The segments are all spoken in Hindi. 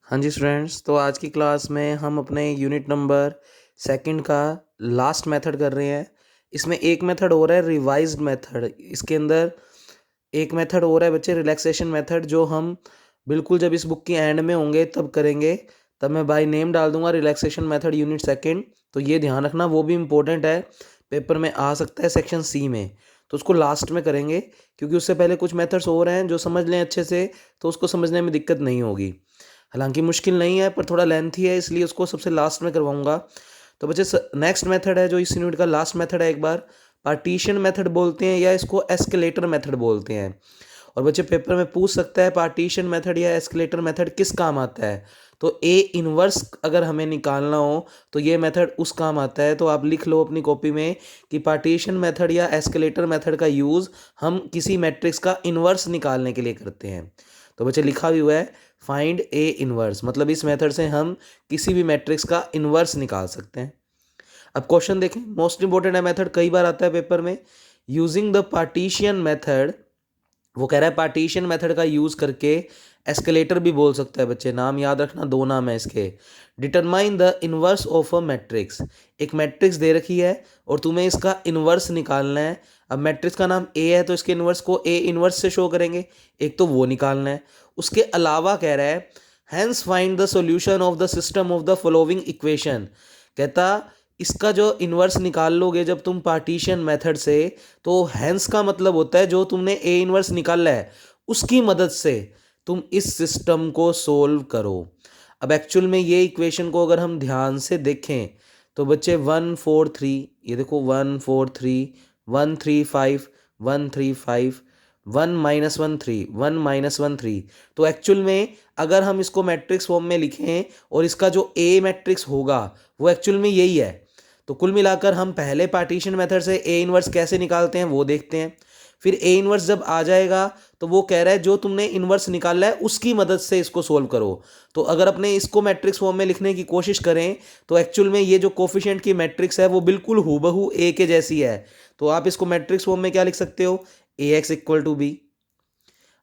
हाँ जी स्टूडेंट्स, तो आज की क्लास में हम अपने यूनिट नंबर सेकंड का लास्ट मेथड कर रहे हैं। इसमें एक मेथड हो रहा है रिवाइज्ड मेथड। इसके अंदर एक मेथड हो रहा है बच्चे रिलैक्सेशन मेथड, जो हम बिल्कुल जब इस बुक की एंड में होंगे तब करेंगे। तब मैं बाय नेम डाल दूंगा रिलैक्सेशन मेथड यूनिट सेकंड। तो ये ध्यान रखना, वो भी इम्पोर्टेंट है, पेपर में आ सकता है सेक्शन सी में। तो उसको लास्ट में करेंगे, क्योंकि उससे पहले कुछ मेथड्स हो रहे हैं जो समझ लें अच्छे से तो उसको समझने में दिक्कत नहीं होगी। हालांकि मुश्किल नहीं है पर थोड़ा लेंथी है, इसलिए उसको सबसे लास्ट में करवाऊंगा। तो बच्चे नेक्स्ट मेथड है जो इस यूनिट का लास्ट मेथड है, एक बार पार्टीशन मेथड बोलते हैं या इसको एस्केलेटर मेथड बोलते हैं। और बच्चे पेपर में पूछ सकता है पार्टीशन मेथड या एस्केलेटर मेथड किस काम आता है। तो ए इनवर्स अगर हमें निकालना हो तो ये मेथड उस काम आता है। तो आप लिख लो अपनी कॉपी में कि पार्टीशन मेथड या एस्केलेटर मेथड का यूज़ हम किसी मैट्रिक्स का इनवर्स निकालने के लिए करते हैं। तो बच्चे लिखा भी हुआ है फाइंड ए इनवर्स, मतलब इस मेथड से हम किसी भी मैट्रिक्स का इनवर्स निकाल सकते हैं। अब क्वेश्चन देखें, मोस्ट इंपॉर्टेंट है मेथड, कई बार आता है पेपर में। यूजिंग द पार्टीशन मेथड, वो कह रहा है पार्टीशन मेथड का यूज करके, एस्केलेटर भी बोल सकता है बच्चे, नाम याद रखना, दो नाम है इसके। Determine the inverse of a matrix, एक मैट्रिक्स दे रखी है और तुम्हें इसका इनवर्स निकालना है। अब मैट्रिक्स का नाम ए है तो इसके इनवर्स को ए इनवर्स से शो करेंगे, एक तो वो निकालना है। उसके अलावा कह रहा है hence find the solution of the system of the following equation. कहता इसका जो इन्वर्स निकाल लोगे जब तुम पार्टीशन मेथड से, तो हैंस का मतलब होता है जो तुमने ए इन्वर्स निकाला है उसकी मदद से तुम इस सिस्टम को सोल्व करो। अब एक्चुअल में ये इक्वेशन को अगर हम ध्यान से देखें तो बच्चे 1 4 3, ये देखो 1 4 3, 1 3 5, 1 3 5, 1 - 1 3, 1 - 1 3। तो एक्चुअल में अगर हम इसको मैट्रिक्स फॉर्म में लिखें और इसका जो ए मैट्रिक्स होगा वो एक्चुअल में यही है। तो कुल मिलाकर हम पहले पार्टीशन मेथड से ए इनवर्स कैसे निकालते हैं वो देखते हैं। फिर ए इनवर्स जब आ जाएगा तो वो कह रहा है जो तुमने इनवर्स निकाला है उसकी मदद से इसको सोल्व करो। तो अगर अपने इसको मैट्रिक्स फॉर्म में लिखने की कोशिश करें तो एक्चुअल में ये जो कोफिशिएंट की मैट्रिक्स है वो बिल्कुल हूबहू ए के जैसी है। तो आप इसको मैट्रिक्स फॉर्म में क्या लिख सकते हो, ए एक्स इक्वल टू बी।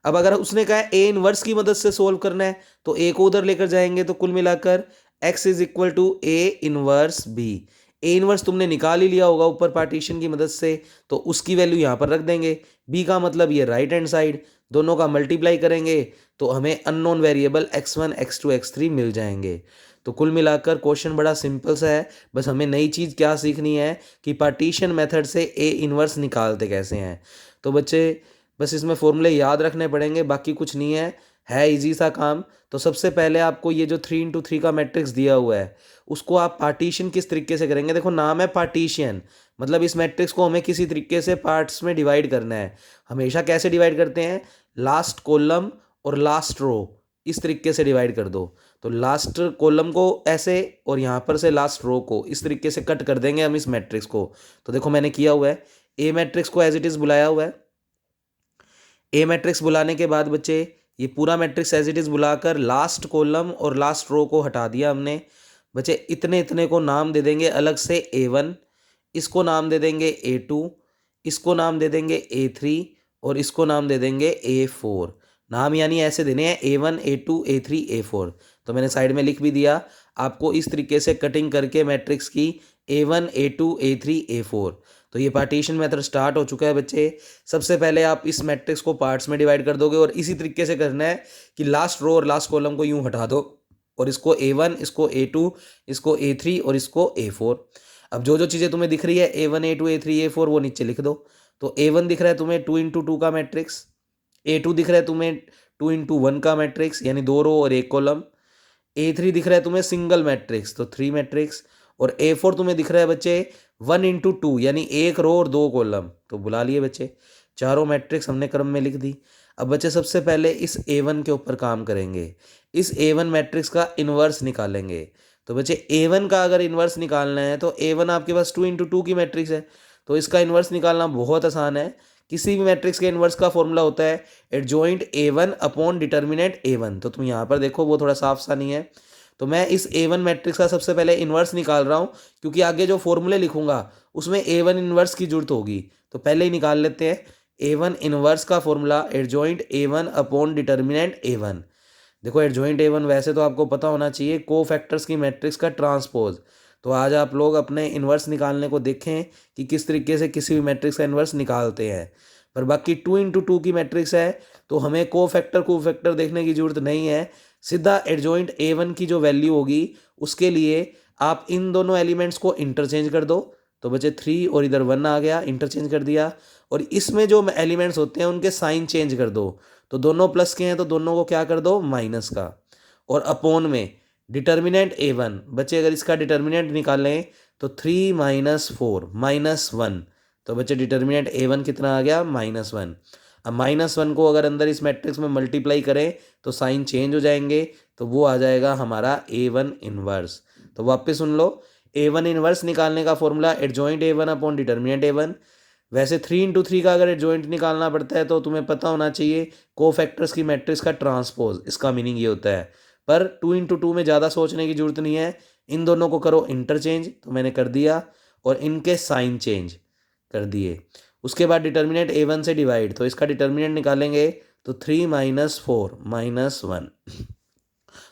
अब अगर उसने कहा ए इनवर्स की मदद से सोल्व करना है तो ए को उधर लेकर जाएंगे, तो कुल मिलाकर x is equal to A inverse B. A inverse तुमने निकाल ही लिया होगा ऊपर पार्टीशन की मदद से, तो उसकी वैल्यू यहाँ पर रख देंगे। बी का मतलब ये राइट हैंड साइड, दोनों का मल्टीप्लाई करेंगे तो हमें unknown variable x1 x2 x3 मिल जाएंगे। तो कुल मिलाकर क्वेश्चन बड़ा सिंपल सा है, बस हमें नई चीज़ क्या सीखनी है कि पार्टीशन मेथड से ए इनवर्स निकालते कैसे हैं। तो बच्चे बस इसमें फॉर्मूले याद रखने पड़ेंगे, बाकी कुछ नहीं है इजी सा काम। तो सबसे पहले आपको ये जो 3 × 3 का मैट्रिक्स दिया हुआ है उसको आप पार्टीशन किस तरीके से करेंगे। देखो नाम है पार्टीशन, मतलब इस मैट्रिक्स को हमें किसी तरीके से पार्ट्स में डिवाइड करना है। हमेशा कैसे डिवाइड करते हैं, लास्ट कॉलम और लास्ट रो, इस तरीके से डिवाइड कर दो। तो लास्ट कॉलम को ऐसे और यहाँ पर से लास्ट रो को इस तरीके से कट कर देंगे हम इस मैट्रिक्स को। तो देखो मैंने किया हुआ है, ए मैट्रिक्स को एज इट इज़ बुलाया हुआ है। ए मैट्रिक्स बुलाने के बाद बच्चे ये पूरा मैट्रिक्स एज इट इज़ बुलाकर लास्ट कॉलम और लास्ट रो को हटा दिया हमने। बच्चे इतने इतने को नाम दे देंगे अलग से A1, इसको नाम दे देंगे A2, इसको नाम दे देंगे A3 और इसको नाम दे देंगे A4। नाम यानी ऐसे देने हैं A1 A2 A3 A4। तो मैंने साइड में लिख भी दिया, आपको इस तरीके से कटिंग करके मैट्रिक्स की A1 A2 A3 A4। तो ये पार्टीशन मेथड स्टार्ट हो चुका है बच्चे। सबसे पहले आप इस मैट्रिक्स को पार्ट्स में डिवाइड कर दोगे और इसी तरीके से करना है कि लास्ट रो और लास्ट कॉलम को यूं हटा दो और इसको A1, इसको A2, इसको A3 और इसको A4। अब जो जो चीज़ें तुम्हें दिख रही है A1 A2 A3 A4 वो नीचे लिख दो। तो A1 दिख रहा है तुम्हें 2 × 2 का मैट्रिक्स, A2 दिख रहा है तुम्हें 2 × 1 का मैट्रिक्स यानी 2 रो और 1 कॉलम, A3 दिख रहा है तुम्हें सिंगल मैट्रिक्स तो 3 मैट्रिक्स, और A4 तुम्हें दिख रहा है बच्चे 1 × 2 यानी 1 रो और 2 कॉलम। तो बुला लिए बच्चे, चारों मैट्रिक्स हमने क्रम में लिख दी। अब बच्चे सबसे पहले इस A1 के ऊपर काम करेंगे, इस A1 मैट्रिक्स का इन्वर्स निकालेंगे। तो बच्चे A1 का अगर इन्वर्स निकालना है तो A1 आपके पास 2 × 2 की मैट्रिक्स है, तो इसका इन्वर्स निकालना बहुत आसान है। किसी भी मैट्रिक्स के इन्वर्स का फॉर्मूला होता है adjoint A1 upon determinant A1। तो तुम यहाँ पर देखो वो थोड़ा साफ सा नहीं है, तो मैं इस A1 मैट्रिक्स का सबसे पहले इन्वर्स निकाल रहा हूँ क्योंकि आगे जो फॉर्मूले लिखूंगा उसमें A1 इन्वर्स की जरूरत होगी। तो पहले ही निकाल लेते हैं A1 इन्वर्स का formula adjoint A1 upon determinant A1। देखो एडजॉइंट A1 वैसे तो आपको पता होना चाहिए कोफैक्टर्स की मैट्रिक्स का ट्रांसपोज। तो आज आप लोग अपने इन्वर्स निकालने को देखें कि किस तरीके से किसी भी मैट्रिक्स का इन्वर्स निकालते हैं। पर बाकी 2 × 2 की मैट्रिक्स है तो हमें कोफैक्टर देखने की जरूरत नहीं है। सीधा एडजॉइंट A1 की जो वैल्यू होगी उसके लिए आप इन दोनों एलिमेंट्स को इंटरचेंज कर दो। तो बचे 3 और इधर 1 आ गया, इंटरचेंज कर दिया। और इसमें जो एलिमेंट्स होते हैं उनके साइन चेंज कर दो। तो दोनों प्लस के हैं तो दोनों को क्या कर दो, माइनस का। और अपोन में डिटर्मिनेंट A1 बच्चे, अगर इसका डिटर्मिनेंट निकालें तो 3 - 4 -1। तो बच्चे डिटर्मिनेंट A1 कितना आ गया, -1। अब -1 को अगर अंदर इस मैट्रिक्स में मल्टीप्लाई करें तो साइन चेंज हो जाएंगे, तो वो आ जाएगा हमारा A1 इनवर्स। तो वापस सुन लो, A1 इनवर्स निकालने का formula adjoint A1 upon determinant A1। वैसे 3 × 3 का अगर एडजॉइंट निकालना पड़ता है तो तुम्हें पता होना चाहिए कोफैक्टर्स की मैट्रिक्स का ट्रांसपोज, इसका मीनिंग ये होता है। पर 2 × 2 में ज़्यादा सोचने की जरूरत नहीं है। इन दोनों को करो इंटरचेंज, तो मैंने कर दिया, और इनके साइन चेंज कर दिए। उसके बाद डिटर्मिनेंट A1 से डिवाइड, तो इसका डिटर्मिनेंट निकालेंगे तो 3 - 4 -1।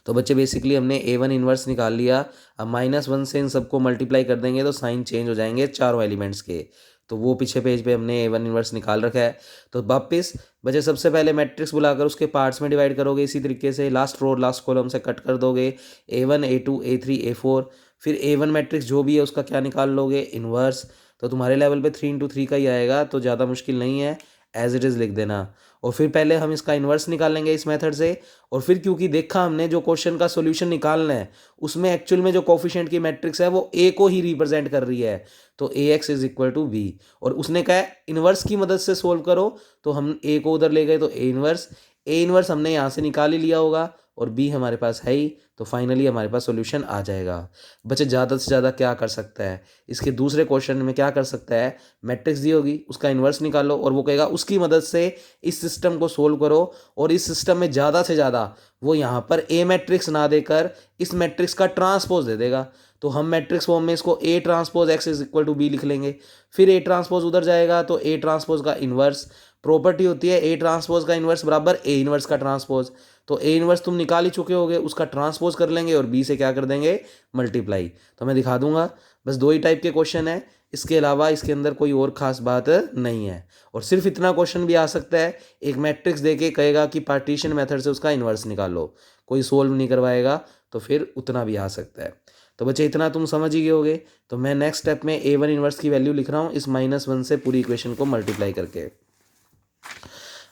तो बच्चे बेसिकली हमने A1 इन्वर्स निकाल लिया। अब -1 से इन सबको मल्टीप्लाई कर देंगे तो साइन चेंज हो जाएंगे चारों एलिमेंट्स के। तो वो पीछे पेज पे हमने A1 इन्वर्स निकाल रखा है। तो वापस बच्चे सबसे पहले मैट्रिक्स बुलाकर उसके पार्ट्स में डिवाइड करोगे, इसी तरीके से लास्ट रो लास्ट कॉलम से कट कर दोगे। A1 A2 A3 A4, फिर A1 मैट्रिक्स जो भी है उसका क्या निकाल लोगे, इन्वर्स। तो तुम्हारे लेवल पे 3 × 3 का ही आएगा, तो ज़्यादा मुश्किल नहीं है, एज इट इज़ लिख देना। और फिर पहले हम इसका इन्वर्स निकालेंगे इस मेथड से। और फिर क्योंकि देखा हमने जो क्वेश्चन का सॉल्यूशन निकालना है उसमें एक्चुअल में जो कोफिशिएंट की मैट्रिक्स है वो A को ही रिप्रेजेंट कर रही है, तो AX = B। और उसने कहा है इन्वर्स की मदद से सोल्व करो, तो हम A को उधर ले गए तो A इन्वर्स हमने यहाँ से निकाल ही लिया होगा, और B हमारे पास है ही, तो फाइनली हमारे पास सॉल्यूशन आ जाएगा। बच्चे ज़्यादा से ज़्यादा क्या कर सकता है, इसके दूसरे क्वेश्चन में क्या कर सकता है, मैट्रिक्स दी होगी उसका इन्वर्स निकालो, और वो कहेगा उसकी मदद से इस सिस्टम को सोल्व करो। और इस सिस्टम में ज़्यादा से ज़्यादा वो यहाँ पर A मैट्रिक्स ना देकर इस मैट्रिक्स का ट्रांसपोज दे देगा। तो हम मैट्रिक्स फॉर्म में इसको A ट्रांसपोज X = B लिख लेंगे। फिर A ट्रांसपोज उधर जाएगा तो A ट्रांसपोज का इन्वर्स, प्रॉपर्टी होती है A ट्रांसपोज का इन्वर्स बराबर A इन्वर्स का ट्रांसपोज। तो A इन्वर्स तुम निकाल ही चुके होगे, उसका ट्रांसपोज कर लेंगे और B से क्या कर देंगे, मल्टीप्लाई। तो मैं दिखा दूंगा, बस 2 ही टाइप के क्वेश्चन है, इसके अलावा इसके अंदर कोई और खास बात नहीं है। और सिर्फ इतना क्वेश्चन भी आ सकता है, एक मैट्रिक्स देके कहेगा कि पार्टीशन मेथड से उसका इन्वर्स निकालो, कोई सोल्व नहीं करवाएगा, तो फिर उतना भी आ सकता है। तो बच्चे इतना तुम समझ ही गए होगे। तो मैं नेक्स्ट स्टेप में A1 इन्वर्स की वैल्यू लिख रहा हूँ इस -1 से पूरी इक्वेशन को मल्टीप्लाई करके।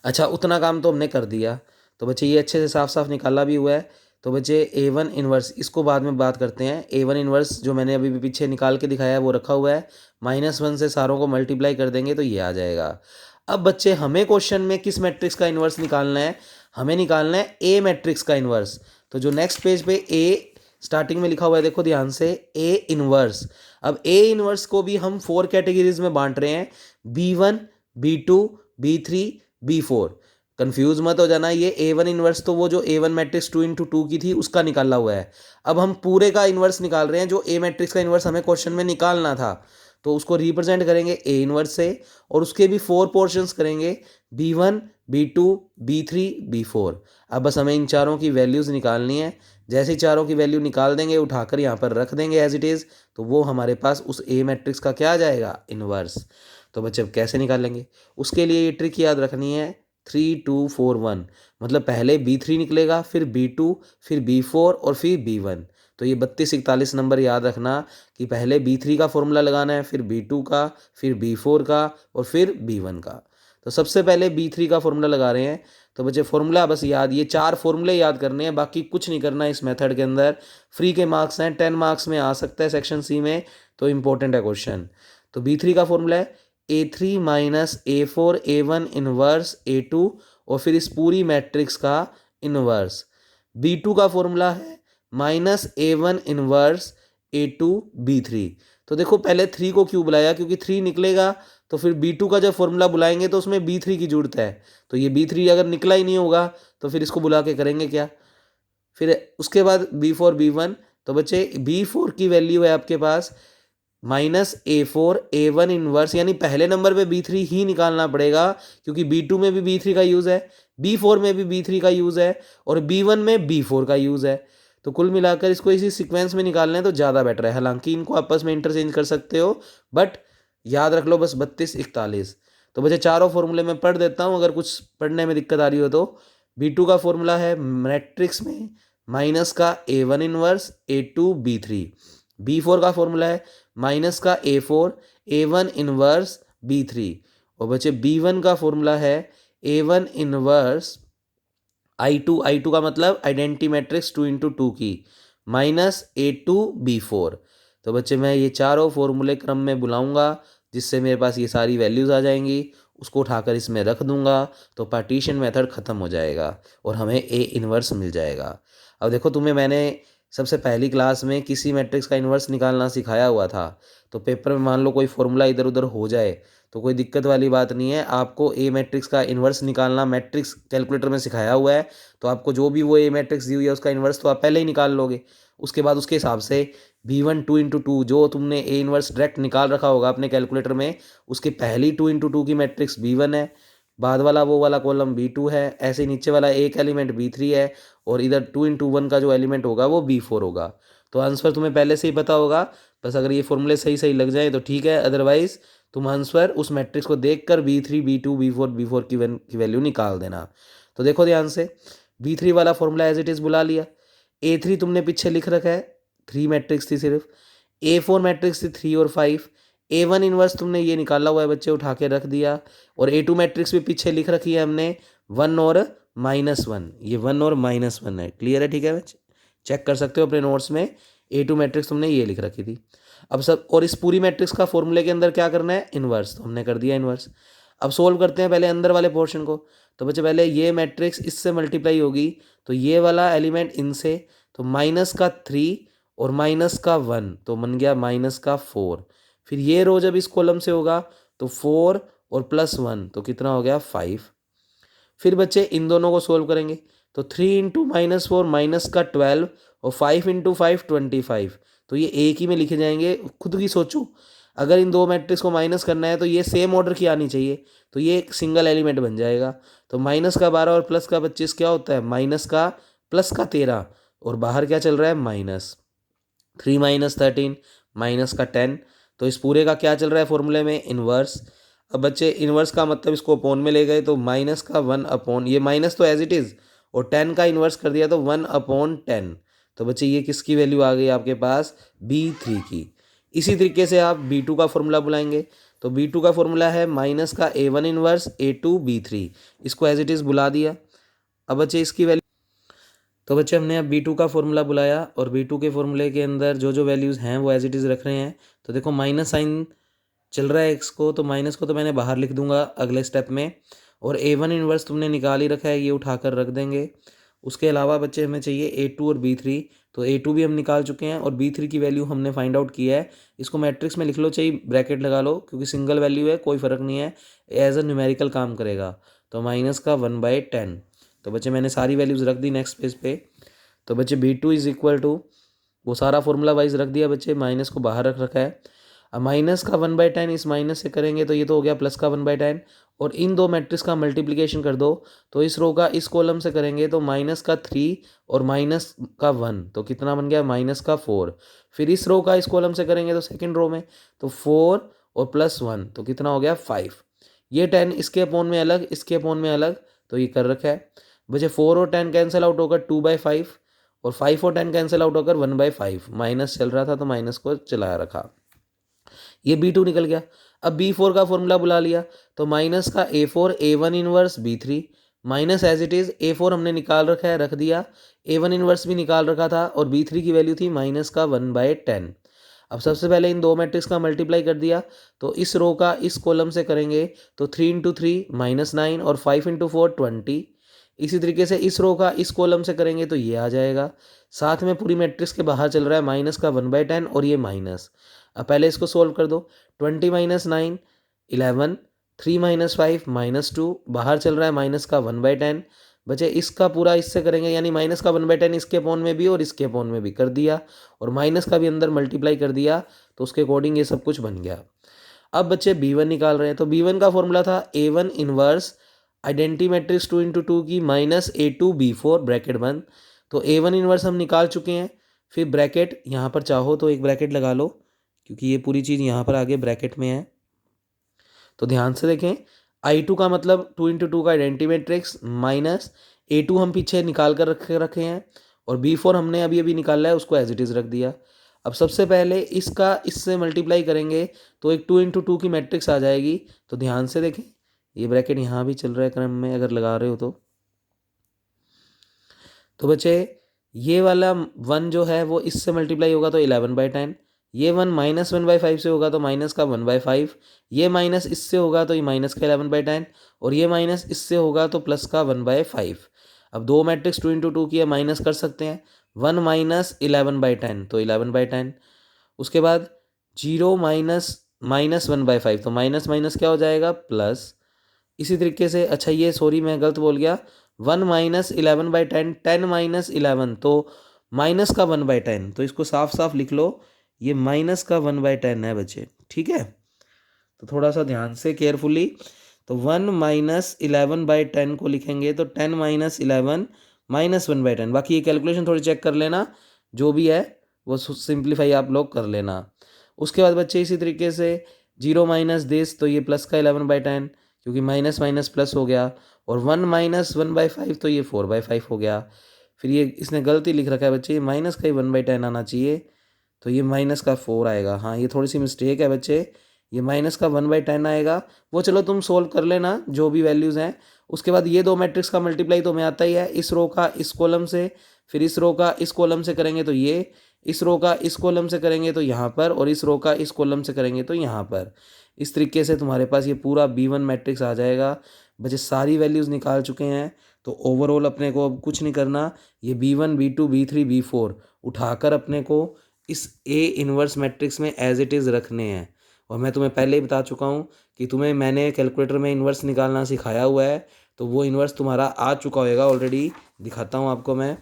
अच्छा, उतना काम तो हमने कर दिया। तो बच्चे ये अच्छे से साफ साफ निकाला भी हुआ है। तो बच्चे A1 इन्वर्स इसको बाद में बात करते हैं। A1 इन्वर्स जो मैंने अभी भी पीछे निकाल के दिखाया है वो रखा हुआ है। -1 से सारों को मल्टीप्लाई कर देंगे तो ये आ जाएगा। अब बच्चे हमें क्वेश्चन में किस मैट्रिक्स का इन्वर्स निकालना है, हमें निकालना है A मैट्रिक्स का इन्वर्स। तो जो नेक्स्ट पेज पे A स्टार्टिंग में लिखा हुआ है, देखो ध्यान से, A इन्वर्स। अब A इन्वर्स को भी हम 4 कैटेगरीज में बांट रहे हैं, B1 B2 B3 B4। Confuse मत हो जाना, ये A1 इन्वर्स तो वो जो A1 मैट्रिक्स 2 × 2 की थी उसका निकाला हुआ है। अब हम पूरे का इन्वर्स निकाल रहे हैं, जो A मैट्रिक्स का इन्वर्स हमें क्वेश्चन में निकालना था। तो उसको रिप्रेजेंट करेंगे A इन्वर्स से, और उसके भी 4 पोर्शंस करेंगे, B1 B2 B3 B4। अब बस हमें इन चारों की वैल्यूज़ निकालनी है। जैसे ही चारों की वैल्यू निकाल देंगे, उठाकर यहाँ पर रख देंगे एज इट इज़, तो वो हमारे पास उस A मैट्रिक्स का क्या आ जाएगा, इन्वर्स। तो बच्चे अब कैसे निकालेंगे, उसके लिए ये ट्रिक याद रखनी है, 3 2 4 1। मतलब पहले B3 निकलेगा, फिर B2, फिर B4 और फिर B1। तो ये 32 41 नंबर याद रखना कि पहले B3 का फॉर्मूला लगाना है, फिर B2 का, फिर B4 का और फिर B1 का। तो सबसे पहले B3 का फॉर्मूला लगा रहे हैं। तो बच्चे फॉर्मूला बस याद, ये 4 फॉर्मूले याद करने हैं, बाकी कुछ नहीं करना है इस मेथड के अंदर। फ्री के मार्क्स हैं, 10 मार्क्स में आ सकता है सेक्शन सी में, तो इंपॉर्टेंट है क्वेश्चन। तो B3 का फॉर्मूला है A3 - A4 A1 inverse A2, और फिर इस पूरी मैट्रिक्स का इनवर्स। B2 का फॉर्मूला है -A1 इनवर्स A2 B3। तो देखो पहले 3 को क्यों बुलाया, क्योंकि 3 निकलेगा तो फिर B2 का जब फॉर्मूला बुलाएंगे तो उसमें B3 की जरूरत है। तो ये B3 अगर निकला ही नहीं होगा तो फिर इसको बुला के करेंगे क्या। फिर उसके बाद B4 B1। तो बच्चे B4 की वैल्यू है आपके पास -A4 A1 इनवर्स, यानी पहले नंबर पे B3 ही निकालना पड़ेगा, क्योंकि B2 में भी B3 का यूज़ है। B4 में भी B3 का यूज़ है और B1 में B4 का यूज़ है। तो कुल मिलाकर इसको इसी सीक्वेंस में निकालना है तो ज़्यादा बेटर है। हालांकि इनको आपस में इंटरचेंज कर सकते हो, बट याद रख लो बस 32 41। तो बच्चे चारों फॉर्मूले में पढ़ देता हूँ, अगर कुछ पढ़ने में दिक्कत आ रही हो तो। B2 का फॉर्मूला है मैट्रिक्स में माइनस का A1 inverse A2 B3। B4 का फॉर्मूला है माइनस का A4 A1 इनवर्स B3। और बच्चे B1 का फॉर्मूला है A1 इनवर्स I2 का मतलब आइडेंटिटी मैट्रिक्स 2 × 2 की माइनस A2 B4। तो बच्चे मैं ये चारों फॉर्मूले क्रम में बुलाऊंगा जिससे मेरे पास ये सारी वैल्यूज़ आ जाएंगी, उसको उठाकर इसमें रख दूंगा तो पार्टीशन मेथड ख़त्म हो जाएगा और हमें A इन्वर्स मिल जाएगा। अब देखो तुम्हें मैंने सबसे पहली क्लास में किसी मैट्रिक्स का इन्वर्स निकालना सिखाया हुआ था, तो पेपर में मान लो कोई फॉर्मूला इधर उधर हो जाए तो कोई दिक्कत वाली बात नहीं है। आपको ए मैट्रिक्स का इन्वर्स निकालना मैट्रिक्स कैलकुलेटर में सिखाया हुआ है, तो आपको जो भी वो ए मैट्रिक्स दी हुई है उसका इन्वर्स तो आप पहले ही निकाल लोगे। उसके बाद उसके हिसाब से B1 2 × 2 जो तुमने ए इन्वर्स डायरेक्ट निकाल रखा होगा अपने कैलकुलेटर में, उसकी पहली 2 × 2 की मैट्रिक्स B1 है, बाद वाला वो वाला कॉलम B2 है, ऐसे नीचे वाला एक एलिमेंट B3 है और इधर 2 × 1 का जो एलिमेंट होगा वो B4 होगा। तो आंसर तुम्हें पहले से ही पता होगा, बस अगर ये फॉर्मूले सही सही लग जाए तो ठीक है, अदरवाइज तुम आंसर उस मैट्रिक्स को देखकर B3 B2 B4 की वैल्यू निकाल देना। तो देखो ध्यान से, B3 वाला फॉर्मूला एज इट इज़ बुला लिया। A3 तुमने पीछे लिख रखा है, 3 मैट्रिक्स थी सिर्फ। A4 मैट्रिक्स थी 3 और 5। A1 इन्वर्स तुमने ये निकाला हुआ है बच्चे, उठा के रख दिया। और A2 मैट्रिक्स भी पीछे लिख रखी है हमने 1 और -1। ये 1 और -1 है, क्लियर है? ठीक है बच्चे, चेक कर सकते हो अपने नोट्स में। A2 मैट्रिक्स तुमने ये लिख रखी थी। अब सब और इस पूरी मैट्रिक्स का फॉर्मूले के अंदर क्या करना है, इन्वर्स, तो हमने कर दिया इन्वर्स। अब सोल्व करते हैं पहले अंदर वाले पोर्शन को। तो बच्चे पहले ये मैट्रिक्स इससे मल्टीप्लाई होगी तो ये वाला एलिमेंट इनसे, तो -3 और -1 तो बन गया -4। फिर ये रो जब इस कॉलम से होगा तो 4 और +1 तो कितना हो गया 5। फिर बच्चे इन दोनों को सोल्व करेंगे तो 3 × -4 -12 और 5 × 5 25। तो ये एक ही में लिखे जाएंगे। खुद की सोचो, अगर इन दो मैट्रिक्स को माइनस करना है तो ये सेम ऑर्डर की आनी चाहिए, तो ये एक सिंगल एलिमेंट बन जाएगा। तो -12 और +25 क्या होता है, +13 और बाहर क्या चल रहा है -3 -13 -10। तो इस पूरे का क्या चल रहा है फॉर्मूले में, इन्वर्स। अब बच्चे इन्वर्स का मतलब इसको अपोन में ले गए तो -1 अपॉन ये माइनस तो एज इट इज़, और 10 का इन्वर्स कर दिया तो 1/10। तो बच्चे ये किसकी वैल्यू आ गई आपके पास, B3 की। इसी तरीके से आप B2 का फॉर्मूला बुलाएंगे तो B2 का फॉर्मूला है A1 इन्वर्स A2 B3। इसको एज इट इज़ बुला दिया। अब बच्चे इसकी वैल्यू, तो बच्चे हमने अब B2 का फॉर्मूला बुलाया और B2 के फॉर्मूले के अंदर जो जो वैल्यूज़ हैं वो एज इट इज़ रख रहे हैं। तो देखो माइनस साइन चल रहा है एक्स को, तो माइनस को तो मैंने बाहर लिख दूंगा अगले स्टेप में। और A1 इन्वर्स तुमने निकाल ही रखा है, ये उठाकर रख देंगे। उसके अलावा बच्चे हमें चाहिए A2 और B3, तो A2 भी हम निकाल चुके हैं और B3 की वैल्यू हमने फाइंड आउट की है। इसको मैट्रिक्स में लिख लो, चाहिए ब्रैकेट लगा लो, क्योंकि सिंगल वैल्यू है, कोई फ़र्क नहीं है, एज अ न्यूमेरिकल काम करेगा। तो -1/10। तो बच्चे मैंने सारी वैल्यूज़ रख दी नेक्स्ट पेज पे। तो बच्चे B2 इज़ इक्वल टू, वो सारा फॉर्मूला वाइज रख दिया बच्चे, माइनस को बाहर रख रखा है। अब -1/10 इस माइनस से करेंगे तो ये तो हो गया +1/10। और इन दो मैट्रिक्स का मल्टीप्लिकेशन कर दो तो इस रो का इस कॉलम से करेंगे तो -3 और -1 तो कितना बन गया -4। फिर इस रो का इस कॉलम से करेंगे तो सेकंड रो में तो 4 और +1 तो कितना हो गया 5। ये 10 इसके अपोन में अलग, इसके अपोन में अलग, तो ये कर रखा है। बचे 4 और 10 कैंसिल आउट होकर 2/5 और 5 और 10 कैंसिल आउट होकर 1/5। माइनस चल रहा था तो माइनस को चला रखा, ये B2 निकल गया। अब B4 का फॉर्मूला बुला लिया तो माइनस का A4 A1 inverse B3 minus as it is A4 हमने निकाल रखा है, रख दिया। A1 इन्वर्स भी निकाल रखा था और B3 की वैल्यू थी -1/10। अब सबसे पहले इन दो मैट्रिक्स का मल्टीप्लाई कर दिया तो इस रो का इस कॉलम से करेंगे तो 3 × 3 -9 और 5 × 4 20। इसी तरीके से इस रो का इस कॉलम से करेंगे तो ये आ जाएगा। साथ में पूरी मैट्रिक्स के बाहर चल रहा है -1/10 और ये माइनस। अब पहले इसको सोल्व कर दो, 20 - 9 11, 3 - 5 -2, बाहर चल रहा है -1/10। बचे इसका पूरा इससे करेंगे यानी -1/10 इसके अपोन में भी और इसके अपोन में भी कर दिया और माइनस का भी अंदर मल्टीप्लाई कर दिया, तो उसके अकॉर्डिंग ये सब कुछ बन गया। अब बच्चे B1 निकाल रहे हैं तो B1 का फॉर्मूला था A1 इन्वर्स आइडेंटिटी मैट्रिक्स 2 × 2 की -A2B4 ब्रैकेट बंद। तो A1 इन्वर्स हम निकाल चुके हैं। फिर ब्रैकेट यहाँ पर चाहो तो एक ब्रैकेट लगा लो, क्योंकि ये पूरी चीज़ यहाँ पर आगे ब्रैकेट में है। तो ध्यान से देखें, I2 का मतलब 2 × 2 का आइडेंटिटी मैट्रिक्स माइनस A2 हम पीछे निकाल कर रखे हैं, और B4 हमने अभी अभी निकाला है, उसको एज इट इज़ रख दिया। अब सबसे पहले इसका इससे मल्टीप्लाई करेंगे तो एक 2 × 2 की मैट्रिक्स आ जाएगी। तो ध्यान से देखें, ये ब्रैकेट यहाँ भी चल रहा है क्रम में, अगर लगा रहे हो तो बच्चे ये वाला 1 जो है वो इससे मल्टीप्लाई होगा तो 11/10, ये 1 -1/5 से होगा तो माइनस का 1/5, ये माइनस इससे होगा तो ये माइनस का 11/10, और ये माइनस इससे होगा तो प्लस का 1/5। अब दो मैट्रिक्स 2 × 2 की है, माइनस कर सकते हैं। 1 - 11/10 तो 11/10। उसके बाद 0 माइनस 1/5 तो माइनस माइनस क्या हो जाएगा, प्लस। इसी तरीके से, अच्छा ये सॉरी मैं गलत बोल गया, 1 - 11/10, 10 - 11 तो माइनस का 1/10। तो इसको साफ साफ लिख लो, ये माइनस का 1/10 है बच्चे, ठीक है। तो थोड़ा सा ध्यान से केयरफुली, तो 1 - 11/10 को लिखेंगे तो 10 - 11 -1/10। बाकी ये कैलकुलेशन थोड़ी चेक कर लेना, जो भी है वो सिंप्लीफाई आप लोग कर लेना। उसके बाद बच्चे इसी तरीके से 0 माइनस दिस तो ये प्लस का 11/10, क्योंकि माइनस माइनस प्लस हो गया, और 1 - 1/5 तो ये 4/5 हो गया। फिर ये इसने गलती लिख रखा है बच्चे, ये माइनस का ही 1/10 आना चाहिए, तो ये माइनस का 4 आएगा। हाँ, ये थोड़ी सी मिस्टेक है बच्चे, ये माइनस का 1/10 आएगा। वो चलो तुम सोल्व कर लेना जो भी वैल्यूज़ हैं। उसके बाद ये दो मैट्रिक्स का मल्टीप्लाई तो हमें आता ही है, इस रो का इस कॉलम से, फिर इस रो का इस कॉलम से करेंगे तो ये, इस रो का इस कॉलम से करेंगे तो यहाँ पर, और इस रो का इस कॉलम से करेंगे तो यहाँ पर। इस तरीके से तुम्हारे पास ये पूरा B1 मैट्रिक्स आ जाएगा। बच्चे सारी वैल्यूज़ निकाल चुके हैं, तो ओवरऑल अपने को अब कुछ नहीं करना, ये B1 B2 B3 B4 उठाकर अपने को इस A इन्वर्स मैट्रिक्स में एज इट इज़ रखने हैं। और मैं तुम्हें पहले ही बता चुका हूँ कि तुम्हें मैंने कैलकुलेटर में इन्वर्स निकालना सिखाया हुआ है, तो वो इन्वर्स तुम्हारा आ चुका होगा ऑलरेडी। दिखाता हूँ आपको मैं,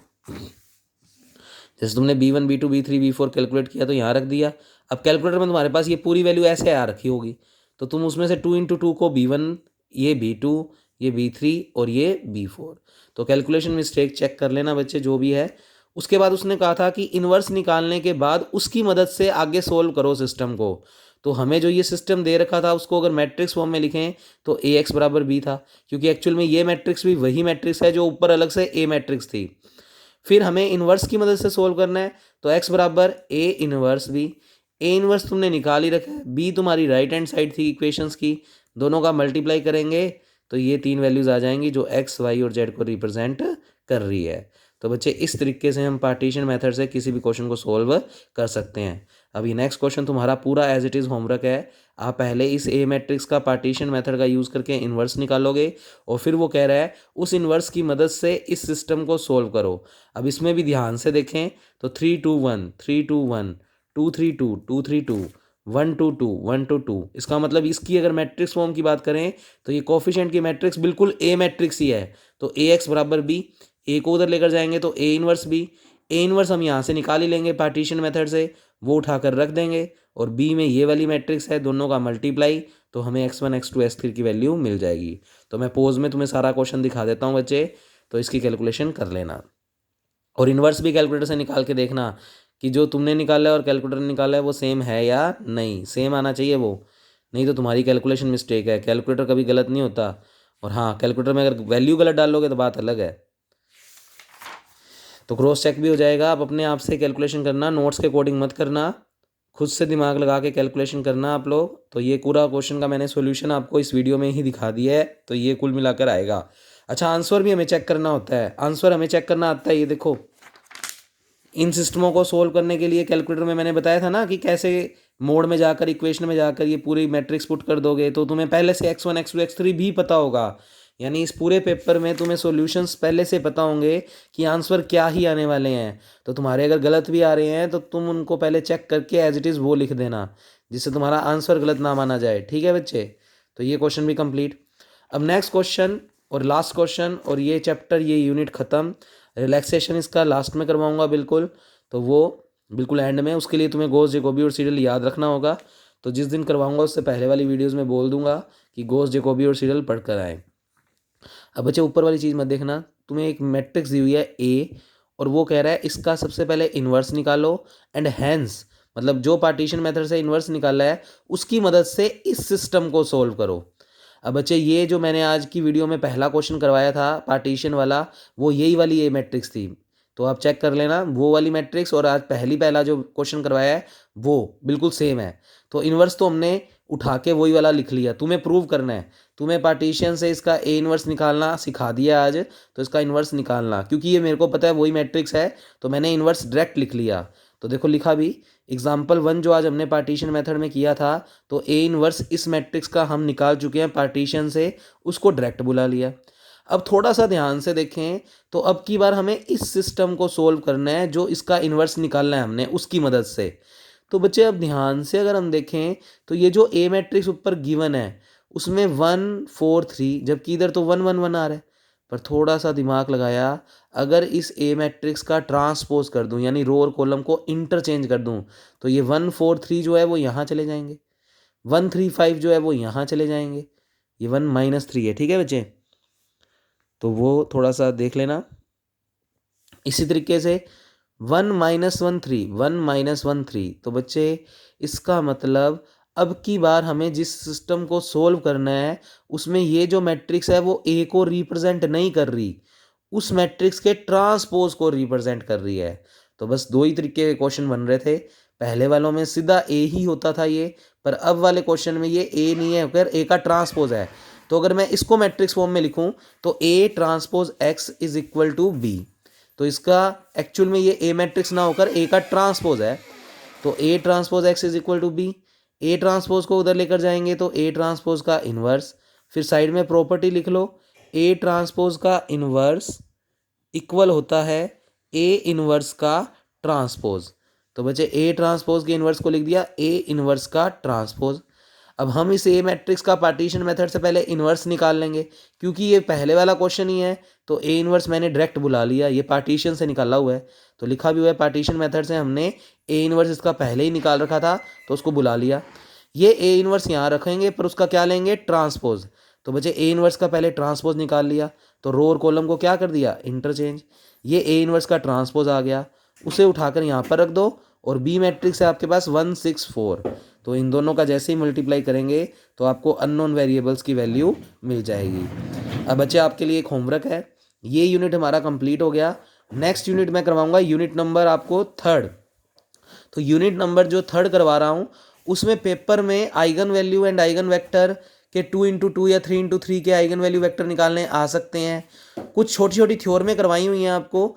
जैसे तुमने B1 B2 B3 B4 calculate किया तो यहाँ रख दिया। अब कैलकुलेटर में तुम्हारे पास ये पूरी वैल्यू ऐसे आ रखी होगी, तो तुम उसमें से 2 × 2 को B1, ये B2, ये B3 और ये B4। तो कैलकुलेशन मिस्टेक चेक कर लेना बच्चे, जो भी है। उसके बाद उसने कहा था कि इन्वर्स निकालने के बाद उसकी मदद से आगे सोल्व करो सिस्टम को। तो हमें जो ये सिस्टम दे रखा था उसको अगर मैट्रिक्स फॉर्म में लिखें तो AX = B था, क्योंकि एक्चुअल में ये मैट्रिक्स भी वही मैट्रिक्स है जो ऊपर अलग से A मैट्रिक्स थी। फिर हमें इन्वर्स की मदद से सोल्व करना है, तो X = A inverse B। A inverse तुमने निकाल ही रखा है, B तुम्हारी राइट हैंड साइड थी इक्वेशंस की, दोनों का मल्टीप्लाई करेंगे तो ये 3 वैल्यूज़ आ जाएंगी जो X Y और Z को रिप्रेजेंट कर रही है। तो बच्चे इस तरीके से हम पार्टीशन मेथड से किसी भी क्वेश्चन को सोल्व कर सकते हैं। अभी नेक्स्ट क्वेश्चन तुम्हारा पूरा एज इट इज़ होमवर्क है। आप पहले इस A मैट्रिक्स का पार्टीशन मेथड का यूज़ करके इन्वर्स निकालोगे, और फिर वो कह रहा है उस इन्वर्स की मदद से इस सिस्टम को सोल्व करो। अब इसमें भी ध्यान से देखें, तो 3 2 1 3 2 1 2 3 2 2 3 2 1 2 2 1 2 2। इसका मतलब इसकी अगर मैट्रिक्स फॉर्म की बात करें तो ये कोफिशिएंट की मैट्रिक्स बिल्कुल A मैट्रिक्स ही है। तो AX = B, A को उधर लेकर जाएंगे तो A inverse B। A inverse हम यहाँ से निकाल ही लेंगे पार्टीशन मेथड से, वो उठाकर रख देंगे, और B में ये वाली मैट्रिक्स है, दोनों का मल्टीप्लाई, तो हमें X1 X2 X3 की वैल्यू मिल जाएगी। तो मैं पोज में तुम्हें सारा क्वेश्चन दिखा देता हूँ बच्चे, तो इसकी कैलकुलेशन कर लेना। और इन्वर्स भी कैलकुलेटर से निकाल के देखना कि जो तुमने निकाला है और कैलकुलेटर ने निकाला है वो सेम है या नहीं। सेम आना चाहिए वो, नहीं तो तुम्हारी कैलकुलेशन मिस्टेक है। कैलकुलेटर कभी गलत नहीं होता, और हाँ, कैलकुलेटर में अगर वैल्यू गलत डालोगे तो बात अलग है, तो क्रॉस चेक भी हो जाएगा। आप अपने आप से कैलकुलेशन करना, नोट्स के अकॉर्डिंग मत करना, खुद से दिमाग लगा के कैलकुलेशन करना आप लोग। तो ये पूरा क्वेश्चन का मैंने सॉल्यूशन आपको इस वीडियो में ही दिखा दिया है, तो ये कुल मिलाकर आएगा। अच्छा, आंसर भी हमें चेक करना होता है, आंसर हमें चेक करना आता है। ये देखो, इन सिस्टमों को सोल्व करने के लिए कैलकुलेटर में मैंने बताया था ना कि कैसे मोड में जाकर, इक्वेशन में जाकर ये पूरी मैट्रिक्स पुट कर दोगे, तो तुम्हें पहले से X1 X2 X3 भी पता होगा। यानी इस पूरे पेपर में तुम्हें सॉल्यूशंस पहले से पता होंगे कि आंसर क्या ही आने वाले हैं। तो तुम्हारे अगर गलत भी आ रहे हैं तो तुम उनको पहले चेक करके एज इट इज़ वो लिख देना, जिससे तुम्हारा आंसर गलत ना माना जाए। ठीक है बच्चे, तो ये क्वेश्चन भी कंप्लीट। अब नेक्स्ट क्वेश्चन और लास्ट क्वेश्चन, और ये चैप्टर, ये यूनिट ख़त्म। रिलैक्सेशन इसका लास्ट में करवाऊँगा बिल्कुल, तो वो बिल्कुल एंड में। उसके लिए तुम्हें गॉस जैकोबी और सीडल याद रखना होगा। तो जिस दिन करवाऊँगा उससे पहले वाली वीडियोज़ में बोल दूँगा कि गॉस जैकोबी और सीडल पढ़ कर आएँ। अब बच्चे ऊपर वाली चीज़ मत देखना, तुम्हें एक मैट्रिक्स दी हुई है ए, और वो कह रहा है इसका सबसे पहले इन्वर्स निकालो, एंड हैंस मतलब जो पार्टीशन मेथड से इन्वर्स निकाला है उसकी मदद से इस सिस्टम को सोल्व करो। अब बच्चे ये जो मैंने आज की वीडियो में पहला क्वेश्चन करवाया था पार्टीशन वाला, वो यही वाली ए मैट्रिक्स थी, तो आप चेक कर लेना वो वाली मैट्रिक्स और आज पहला जो क्वेश्चन करवाया है वो बिल्कुल सेम है। तो इन्वर्स तो हमने उठा के वही वाला लिख लिया, तुम्हें प्रूव करना है, तुम्हें पार्टीशन से इसका ए इन्वर्स निकालना सिखा दिया आज, तो इसका इन्वर्स निकालना, क्योंकि ये मेरे को पता है वही मैट्रिक्स है तो मैंने इन्वर्स डायरेक्ट लिख लिया। तो देखो लिखा भी, एग्जाम्पल 1 जो आज हमने पार्टीशन मेथड में किया था, तो ए इन्वर्स इस मैट्रिक्स का हम निकाल चुके हैं पार्टीशन से, उसको डायरेक्ट बुला लिया। अब थोड़ा सा ध्यान से देखें, तो अब की बार हमें इस सिस्टम को सोल्व करना है जो इसका इन्वर्स निकालना है हमने उसकी मदद से। तो बच्चे अब ध्यान से अगर हम देखें, तो ये जो ए मैट्रिक्स ऊपर गिवन है उसमें 1 4 3, जबकि इधर तो 1 1 1 आ रहा है, पर थोड़ा सा दिमाग लगाया, अगर इस ए मैट्रिक्स का ट्रांसपोज कर दूं यानी रो और कॉलम को इंटरचेंज कर दूं, तो ये 1 4 3 जो है वो यहाँ चले जाएंगे, 1 3 5 जो है वो यहाँ चले जाएंगे, ये 1 - 3 है। ठीक है बच्चे, तो वो थोड़ा सा देख लेना। इसी तरीके से 1 - 1 3, तो बच्चे इसका मतलब अब की बार हमें जिस सिस्टम को सोल्व करना है उसमें ये जो मैट्रिक्स है वो ए को रिप्रेजेंट नहीं कर रही, उस मैट्रिक्स के ट्रांसपोज को रिप्रेजेंट कर रही है। तो बस दो ही तरीके के क्वेश्चन बन रहे थे, पहले वालों में सीधा ए ही होता था ये, पर अब वाले क्वेश्चन में ये ए नहीं है, अगर ए का ट्रांसपोज है। तो अगर मैं इसको मैट्रिक्स फॉर्म में लिखूं तो A transpose X is equal to B, तो इसका एक्चुअल में ये ए मैट्रिक्स ना होकर ए का ट्रांसपोज है, तो A transpose X is equal to B. A transpose को उधर लेकर जाएंगे तो ए ट्रांसपोज का इन्वर्स, फिर साइड में प्रॉपर्टी लिख लो, ए ट्रांसपोज का इन्वर्स इक्वल होता है ए इन्वर्स का ट्रांसपोज। तो बच्चे ए ट्रांसपोज के इन्वर्स को लिख दिया ए इन्वर्स का ट्रांसपोज। अब हम इस ए मैट्रिक्स का पार्टीशन मेथड से पहले इन्वर्स निकाल लेंगे, क्योंकि ये पहले वाला क्वेश्चन ही है तो ए इन्वर्स मैंने डायरेक्ट बुला लिया, ये पार्टीशन से निकाला हुआ है, तो लिखा भी हुआ है पार्टीशन मेथड से हमने ए इन्वर्स इसका पहले ही निकाल रखा था तो उसको बुला लिया। ये ए इन्वर्स यहाँ रखेंगे पर उसका क्या लेंगे, ट्रांसपोज। तो बच्चे ए इन्वर्स का पहले ट्रांसपोज निकाल लिया, तो रो और कॉलम को क्या कर दिया, इंटरचेंज। ये ए इन्वर्स का ट्रांसपोज आ गया, उसे उठाकर यहाँ पर रख दो, और बी मैट्रिक्स है आपके पास 1 6 4, तो इन दोनों का जैसे ही मल्टीप्लाई करेंगे तो आपको अननोन वेरिएबल्स की वैल्यू मिल जाएगी। अब बच्चे आपके लिए एक होमवर्क है, ये यूनिट हमारा कंप्लीट हो गया। नेक्स्ट यूनिट मैं करवाऊंगा यूनिट नंबर आपको 3rd। तो यूनिट नंबर जो 3rd करवा रहा हूँ उसमें पेपर में eigen value and eigen vector के 2 × 2 या 3 × 3 के आइगन वैल्यू वेक्टर निकालने आ सकते हैं। कुछ छोटी छोटी थ्योरमें करवाई हुई हैं आपको,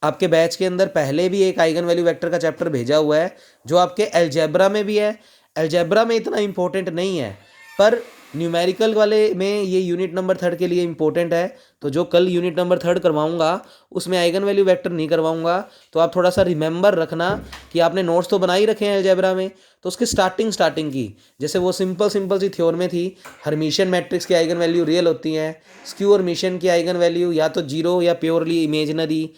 आपके बैच के अंदर पहले भी एक आइगन वैल्यू वेक्टर का चैप्टर भेजा हुआ है जो आपके अलजेब्रा में भी है। अलजेब्रा में इतना इंपॉर्टेंट नहीं है, पर न्यूमेरिकल वाले में ये यूनिट नंबर 3rd के लिए इंपॉर्टेंट है। तो जो कल यूनिट नंबर 3rd करवाऊंगा उसमें आइगन वैल्यू वेक्टर नहीं करवाऊंगा, तो आप थोड़ा सा रिमेंबर रखना कि आपने नोट्स तो बना ही रखे हैं अलजेब्रा में, तो उसकी स्टार्टिंग की जैसे वो सिंपल सी थ्योरम में थी, हर्मिशियन मैट्रिक्स की आइगन वैल्यू रियल होती हैं, स्क्यू हर्मिशियन की आइगन वैल्यू या तो जीरो या प्योरली इमेजिनरी,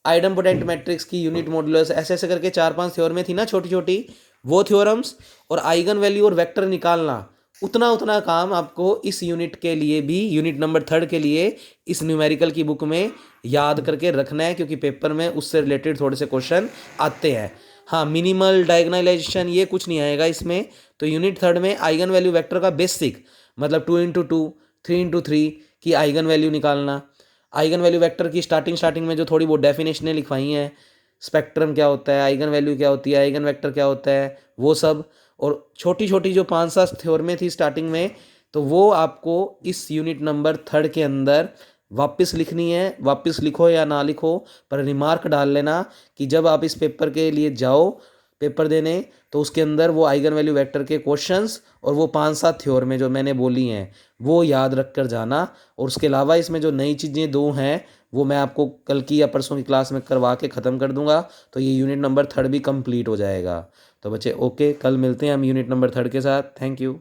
आइडम्पोटेंट मैट्रिक्स की यूनिट मॉडुलस, ऐसे ऐसे करके 4 5 थ्योरमें थी ना छोटी छोटी, वो थ्योरम्स और आइगन वैल्यू और वेक्टर निकालना, उतना उतना काम आपको इस यूनिट के लिए भी, यूनिट नंबर 3rd के लिए इस न्यूमेरिकल की बुक में याद करके रखना है, क्योंकि पेपर में उससे रिलेटेड थोड़े से क्वेश्चन आते हैं। हाँ, मिनिमल डायगोनलाइजेशन ये कुछ नहीं आएगा इसमें। तो यूनिट 3rd में आइगन वैल्यू वेक्टर का बेसिक मतलब 2 × 2 3 × 3 की आइगन वैल्यू निकालना, आइगन वैल्यू वेक्टर की स्टार्टिंग में जो थोड़ी बहुत डेफिनेशनें लिखवाई हैं, स्पेक्ट्रम क्या होता है, आइगन वैल्यू क्या होती है, आइगन वेक्टर क्या होता है, वो सब, और छोटी छोटी जो 5 7 थ्योरमें थी स्टार्टिंग में, तो वो आपको इस यूनिट नंबर 3rd के अंदर वापस लिखनी है। वापस लिखो या ना लिखो, पर रिमार्क डाल लेना कि जब आप इस पेपर के लिए जाओ पेपर देने, तो उसके अंदर वो आइगन वैल्यू वेक्टर के क्वेश्चंस और वो 5 7 थ्योरमें जो मैंने बोली हैं वो याद रख कर जाना। और उसके अलावा इसमें जो नई चीज़ें दो हैं वो मैं आपको कल की या परसों की क्लास में करवा के ख़त्म कर दूंगा, तो ये यूनिट नंबर 3rd भी कंप्लीट हो जाएगा। तो बच्चे ओके, कल मिलते हैं हम यूनिट नंबर 3rd के साथ। Thank you.